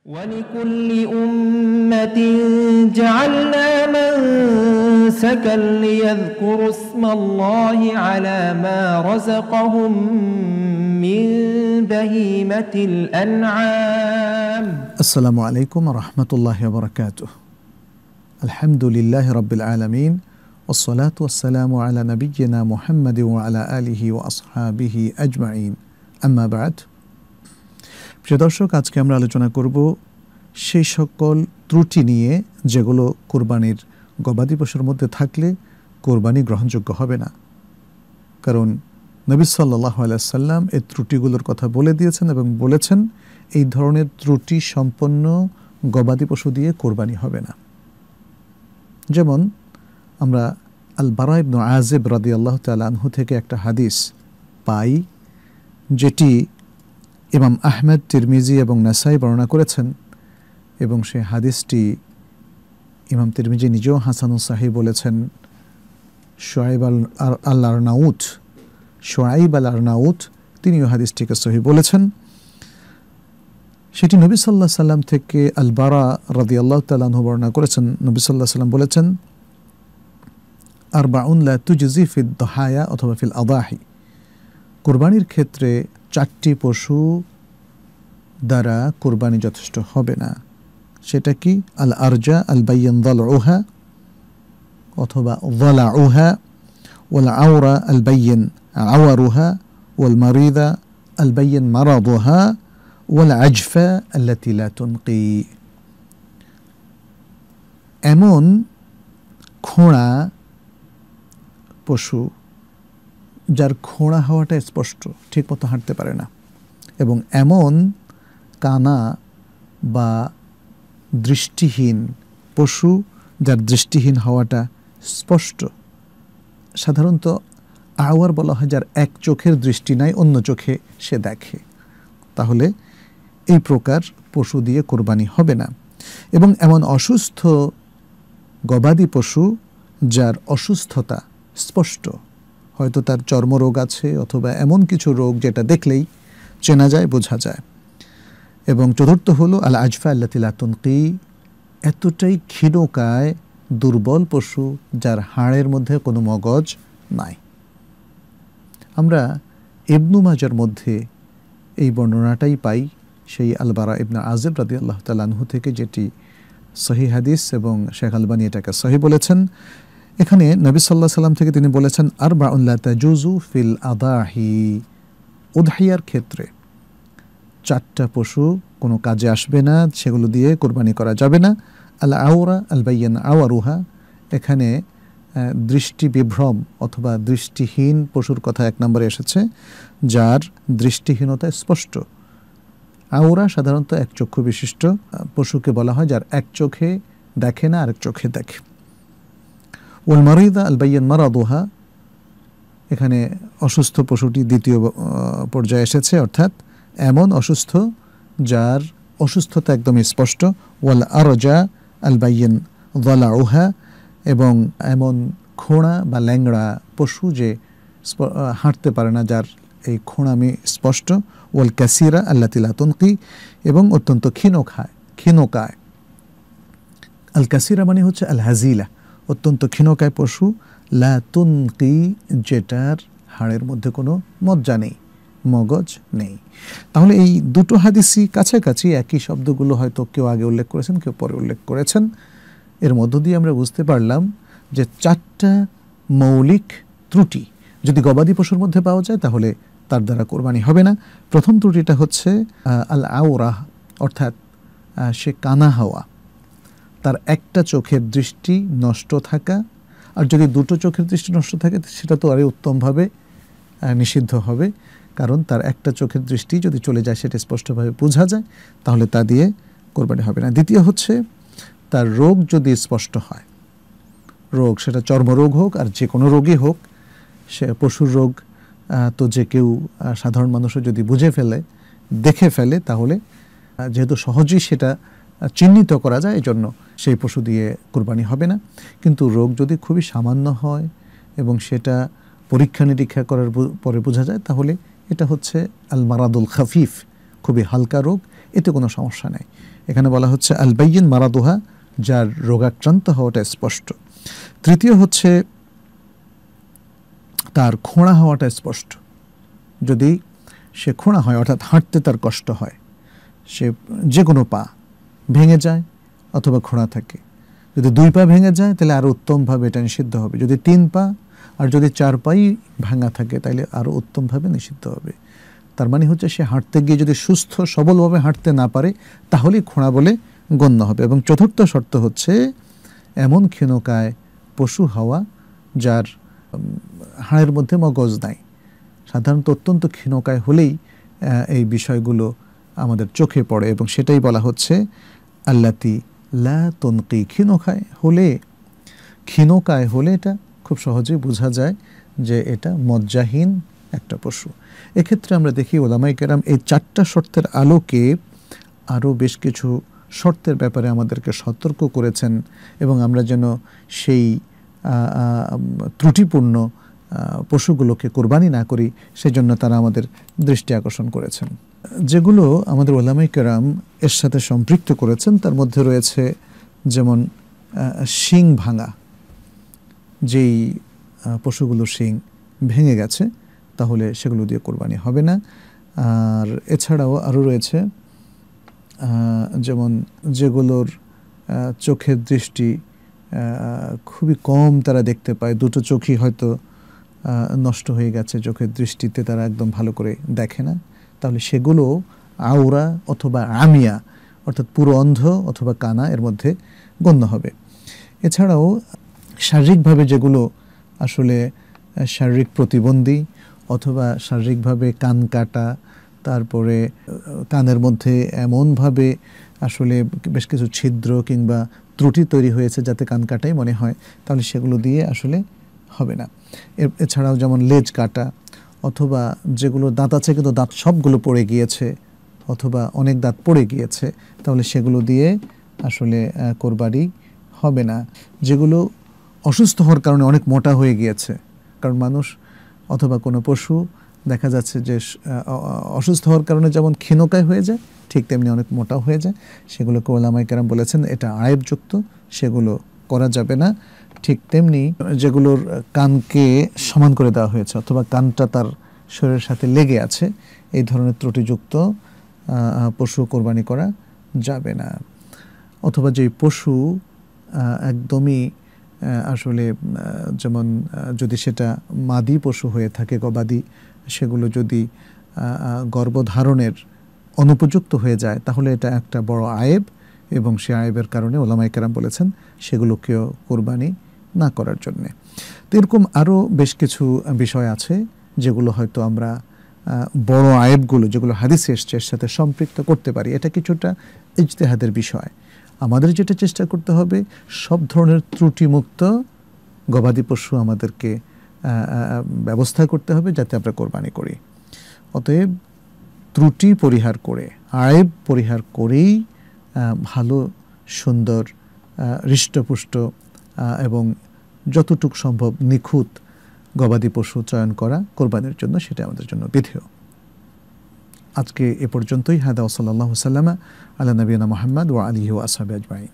ولكل أمة جعلنا منسكا ليذكروا اسم الله على ما رزقهم من بهيمة الأنعام. السلام عليكم ورحمة الله وبركاته. الحمد لله رب العالمين والصلاة والسلام على نبينا محمد وعلى آله وأصحابه أجمعين. أما بعد, প্রিয় দর্শক, আজকে আমরা আলোচনা করব সেই সকল ত্রুটি নিয়ে যেগুলো কোরবানির গবাদি পশুর মধ্যে থাকলে কোরবানি গ্রহণযোগ্য হবে না। কারণ নবী সাল্লাল্লাহু আলাইহি ওয়াসাল্লাম এই ত্রুটিগুলোর কথা বলে দিয়েছেন এবং বলেছেন এই ধরনের ত্রুটি সম্পন্ন গবাদি পশু দিয়ে কোরবানি হবে না। যেমন আমরা আল বারা ইবনে আযিব রাদিয়াল্লাহু তাআলা আনহু থেকে একটা হাদিস পাই, যেটি ইমাম আহমেদ, তিরমিজি এবং নাসাই বর্ণনা করেছেন, এবং সেই হাদিসটি ইমাম তিরমিজি নিজেও হাসানুস সাহিহ বলেছেন। শুআইব আল আরনাউত তিনিও হাদিসটিকে সহিহ বলেছেন। সেটি নবী সাল্লাল্লাহু আলাইহি সাল্লাম থেকে আল বারা রাদিয়াল্লাহু তাআলা আনহু বর্ণনা করেছেন। নবী সাল্লাল্লাহু আলাইহি সাল্লাম বলেছেন, আরবাউন লা তুজজি ফিদ দুহায়া অথবা ফিল আদাহি, কুরবানির ক্ষেত্রে 4টি পশু দ্বারা কুরবানি যথেষ্ট হবে না। সেটা কি? আল আরজা আল বাইয়িন যালউহা অথবা যালাউহা, ওয়াল আওরা আল বাইয়িন আওয়ারুহা, ওয়াল মারিদা আল বাইয়িন মারাদুহা, ওয়াল আজফা আল্লাতী লা তুনকি। এমন খোঁড়া পশু যার খোঁড়া হওয়াটা স্পষ্ট, ঠিক মতো হাঁটতে পারে না, এবং এমন কানা বা দৃষ্টিহীন পশু যার দৃষ্টিহীন হওয়াটা স্পষ্ট। সাধারণত আওয়ার বলা হয় যার এক চোখের দৃষ্টি নাই, অন্য চোখে সে দেখে, তাহলে এই প্রকার পশু দিয়ে কোরবানি হবে না। এবং এমন অসুস্থ গবাদি পশু যার অসুস্থতা স্পষ্ট, হয়তো তার চর্মরোগ আছে অথবা এমন কিছু রোগ যেটা দেখলেই চেনা যায়, বোঝা যায়। এবং চতুর্থ হলো আল আজফা আল্লাতী লা তুনকি, এতটাই ক্ষীণকায় দুর্বল পশু যার হাড়ের মধ্যে কোনো মগজ নাই। আমরা ইবনু মাজার মধ্যে এই বর্ণনাটাই পাই, সেই আল বারা ইবনে আযিব রাদিয়াল্লাহু তাআলা আনহু থেকে, যেটি সহিহ হাদিস এবং শেখ আলবানী এটাকে সহিহ বলেছেন। এখানে নবী সাল্লাল্লাহু আলাইহি সাল্লাম থেকে তিনি বলেছেন, আরবাউন লা তাজুজু ফিল আদাহি, উদহিয়ার ক্ষেত্রে 4টা পশু কোনো কাজে আসবে না, সেগুলো দিয়ে কোরবানি করা যাবে না। আল আওরা আল বাইয়িন আওয়ারুহা, এখানে দৃষ্টি বিভ্রম অথবা দৃষ্টিহীন পশুর কথা 1 নম্বরে এসেছে, যার দৃষ্টিহীনতা স্পষ্ট। আওরা সাধারণত এক চক্ষু বিশিষ্ট পশুকে বলা হয় যার এক চোখে দেখে না, আরেক চোখে দেখে। ওয়াল মারিদা আল বাইয়িন মারাদুহা, এখানে অসুস্থ পশুটি দ্বিতীয় পর্যায়ে এসেছে, অর্থাৎ এমন অসুস্থ যার অসুস্থতা একদম স্পষ্ট। ওয়াল আরজা আল বাইয়িন যালাউহা, এবং এমন খোঁড়া বা ল্যাংড়া পশু যে হাঁটতে পারে না, যার এই খোঁড়ামি স্পষ্ট। ওয়াল কাসিরা আল্লাতী লা তুনকি, এবং অত্যন্ত ক্ষীণকায়। আল কাসিরা মানে হচ্ছে আল হাজিলা, অত্যন্ত ক্ষীণকায় পশু। লা তুনকি, যেটার হাড়ের মধ্যে কোনো মজ্জা নেই, মগজ নেই। তাহলে এই দুটো হাদিসই কাছাকাছি, একই শব্দগুলো হয়তো কেউ আগে উল্লেখ করেছেন, কেউ পরে উল্লেখ করেছেন। এর মধ্য দিয়ে আমরা বুঝতে পারলাম যে 4টা মৌলিক ত্রুটি যদি গবাদি পশুর মধ্যে পাওয়া যায় তাহলে তার দ্বারা কোরবানি হবে না। প্রথম ত্রুটিটা হচ্ছে আল আওরা, অর্থাৎ সে কানা হওয়া, তার একটা চোখের দৃষ্টি নষ্ট থাকা। আর যদি দুটো চোখের দৃষ্টি নষ্ট থাকে সেটা তো আরও উত্তমভাবে নিষিদ্ধ হবে, কারণ তার একটা চোখের দৃষ্টি যদি চলে যায়, সেটা স্পষ্টভাবে বোঝা যায়, তাহলে তা দিয়ে কোরবানি হবে না। দ্বিতীয় হচ্ছে তার রোগ যদি স্পষ্ট হয়, রোগ সেটা চর্মরোগ হোক আর যে কোনো রোগই হোক, সে পশুর রোগ তো যে কেউ সাধারণ মানুষও যদি বুঝে ফেলে, দেখে ফেলে, তাহলে যেহেতু সহজেই সেটা চিহ্নিত করা যায়, এই জন্য সেই পশু দিয়ে কোরবানি হবে না। কিন্তু রোগ যদি খুবই সামান্য হয় এবং সেটা পরীক্ষা নিরীক্ষা করার পরে বোঝা যায়, তাহলে এটা হচ্ছে আল মারাদুল খাফিফ, খুবই হালকা রোগ। এতে কোনো সমস্যা নেই। এখানে বলা হচ্ছে আল বাইয়িন মারাদুহা, যার রোগাক্রান্ত হওয়াটা স্পষ্ট। তৃতীয় হচ্ছে তার খোঁড়া হওয়াটা স্পষ্ট। যদি সে খোঁড়া হয়, অর্থাৎ হাঁটতে তার কষ্ট হয়, সে যে কোনো পা ভেঙে যায় অথবা খোঁড়া থাকে, যদি 2 পা ভেঙে যায় তাহলে আরও উত্তমভাবে এটা নিষিদ্ধ হবে। যদি 3 পা আর যদি 4 পাই ভাঙা থাকে তাহলে আরও উত্তমভাবে নিষিদ্ধ হবে। তার মানে হচ্ছে সে হাঁটতে গিয়ে যদি সুস্থ সবলভাবে হাঁটতে না পারে তাহলেই খোঁড়া বলে গণ্য হবে। এবং চতুর্থ শর্ত হচ্ছে এমন ক্ষীণকায় পশু হওয়া যার হাড়ের মধ্যে মগজ নাই। সাধারণত অত্যন্ত ক্ষীণকায় হলেই এই বিষয়গুলো আমাদের চোখে পড়ে, এবং সেটাই বলা হচ্ছে আল্লাতি লা তনকি। ক্ষীণকায় হলে এটা খুব সহজেই বোঝা যায় যে এটা মজ্জাহীন একটা পশু। এক্ষেত্রে আমরা দেখি ওলামায়ে কেরাম এই 4টা শর্তের আলোকে আরও বেশ কিছু শর্তের ব্যাপারে আমাদেরকে সতর্ক করেছেন, এবং আমরা যেন সেই ত্রুটিপূর্ণ পশুগুলোকে কোরবানি না করি সেজন্য তারা আমাদের দৃষ্টি আকর্ষণ করেছেন। যেগুলো আমাদের ওলামায়ে কেরাম এর সাথে সম্পৃক্ত করেছেন তার মধ্যে রয়েছে যেমন শিং ভাঙা, যেই পশুগুলো শিং ভেঙে গেছে তাহলে সেগুলো দিয়ে কোরবানি হবে না। আর এছাড়াও আরও রয়েছে যেমন যেগুলোর চোখের দৃষ্টি খুবই কম তারা দেখতে পায়, 2টো চোখই হয়তো নষ্ট হয়ে গেছে, চোখের দৃষ্টিতে তারা একদম ভালো করে দেখে না, তাহলে সেগুলো আওরা অথবা আমিয়া, অর্থাৎ পুরো অন্ধ অথবা কানা এর মধ্যে গণ্য হবে। এছাড়াও শারীরিকভাবে যেগুলো আসলে শারীরিক প্রতিবন্ধী অথবা শারীরিকভাবে কান কাটা, তারপরে কানের মধ্যে এমনভাবে আসলে বেশ কিছু ছিদ্র কিংবা ত্রুটি তৈরি হয়েছে যাতে কান কাটাই মনে হয়, তাহলে সেগুলো দিয়ে আসলে হবে না। এছাড়াও যেমন লেজ কাটা, অথবা যেগুলো দাঁত আছে কিন্তু দাঁত সবগুলো পড়ে গিয়েছে অথবা অনেক দাঁত পড়ে গিয়েছে, তাহলে সেগুলো দিয়ে আসলে কোরবানি হবে না। যেগুলো অসুস্থ হওয়ার কারণে অনেক মোটা হয়ে গিয়েছে, কারণ মানুষ অথবা কোনো পশু দেখা যাচ্ছে যে অসুস্থ হওয়ার কারণে যেমন ক্ষীণকায় হয়ে যায় ঠিক তেমনি অনেক মোটা হয়ে যায়, সেগুলোকে ওলামায়ে কেরাম বলেছেন এটা আয়েবযুক্ত, সেগুলো করা যাবে না। ঠিক তেমনি যেগুলোর কানকে সমান করে দেওয়া হয়েছে অথবা কানটা তার শরীরের সাথে লেগে আছে, এই ধরনের ত্রুটিযুক্ত পশু কোরবানি করা যাবে না। অথবা যে পশু একদমই আসলে যেমন যদি সেটা মাদি পশু হয়ে থাকে, গবাদি, সেগুলো যদি গর্ভধারণের অনুপযুক্ত হয়ে যায় তাহলে এটা একটা বড় আয়েব, এবং সে আয়েবের কারণে ওলামায়ে কেরাম বলেছেন সেগুলোকেও কোরবানি না করার জন্যে। তো এরকম আরও বেশ কিছু বিষয় আছে যেগুলো হয়তো আমরা বড় আয়েবগুলো যেগুলো হাদিসে এসছে এর সাথে সম্পৃক্ত করতে পারি। এটা কিছুটা ইজতিহাদের বিষয়। আমাদের যেটা চেষ্টা করতে হবে সব ধরনের ত্রুটিমুক্ত গবাদি পশু আমাদেরকে ব্যবস্থা করতে হবে যাতে আমরা কোরবানি করি। অতএব ত্রুটি পরিহার করে, আয়েব পরিহার করেই ভালো সুন্দর হৃষ্টপুষ্ট এবং যতটুকু সম্ভব নিখুঁত গবাদি পশু চয়ন করা কোরবানির জন্য সেটা আমাদের জন্য বিধেয়। আজকে এ পর্যন্তই। হাদা ওয়া সাল্লাল্লাহু সাল্লামা আলা নবিয়িনা মুহাম্মদ ওয়া আলিহি ওয়া আসহাবিহি আজমাইন।